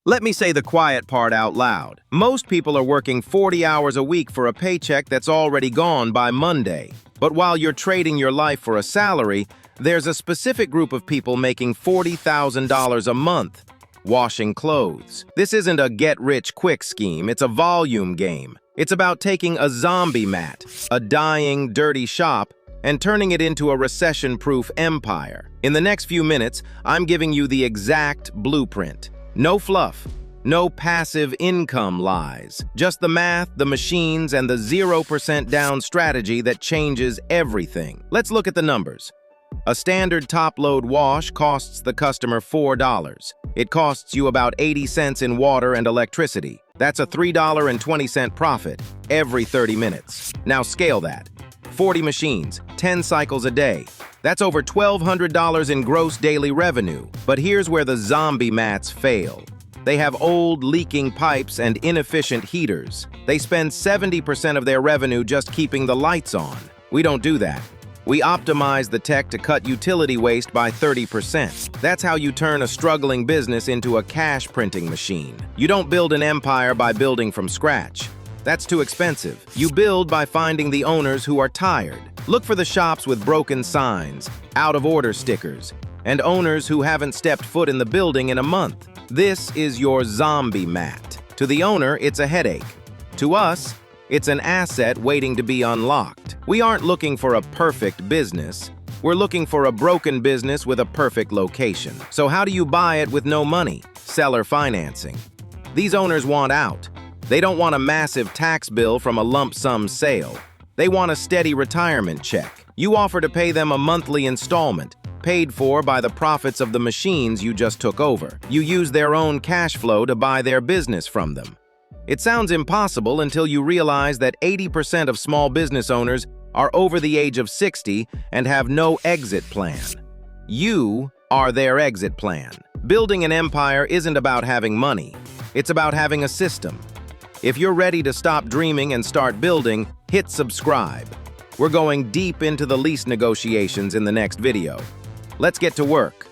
Let me say the quiet part out loud. Most people are working 40 hours a week for a paycheck that's already gone by Monday. But while you're trading your life for a salary, there's a specific group of people making $40,000 a month, washing clothes. This isn't a get-rich-quick scheme, it's a volume game. It's about taking a Zombiemat, a dying, dirty shop, and turning it into a recession-proof empire. In the next few minutes, I'm giving you the exact blueprint. No fluff, no passive income lies. Just the math, the machines, and the 0% down strategy that changes everything. Let's look at the numbers. A standard top-load wash costs the customer $4. It costs you about 80 cents in water and electricity. That's a $3.20 profit every 30 minutes. Now scale that. 40 machines, 10 cycles a day. That's over $1,200 in gross daily revenue. But here's where the Zombiemats fail. They have old, leaking pipes and inefficient heaters. They spend 70% of their revenue just keeping the lights on. We don't do that. We optimize the tech to cut utility waste by 30%. That's how you turn a struggling business into a cash printing machine. You don't build an empire by building from scratch. That's too expensive. You build by finding the owners who are tired. Look for the shops with broken signs, out-of-order stickers, and owners who haven't stepped foot in the building in a month. This is your Zombiemat. To the owner, it's a headache. To us, it's an asset waiting to be unlocked. We aren't looking for a perfect business. We're looking for a broken business with a perfect location. So how do you buy it with no money? Seller financing. These owners want out. They don't want a massive tax bill from a lump sum sale. They want a steady retirement check. You offer to pay them a monthly installment, paid for by the profits of the machines you just took over. You use their own cash flow to buy their business from them. It sounds impossible until you realize that 80% of small business owners are over the age of 60 and have no exit plan. You are their exit plan. Building an empire isn't about having money. It's about having a system. If you're ready to stop dreaming and start building, hit subscribe. We're going deep into the lease negotiations in the next video. Let's get to work.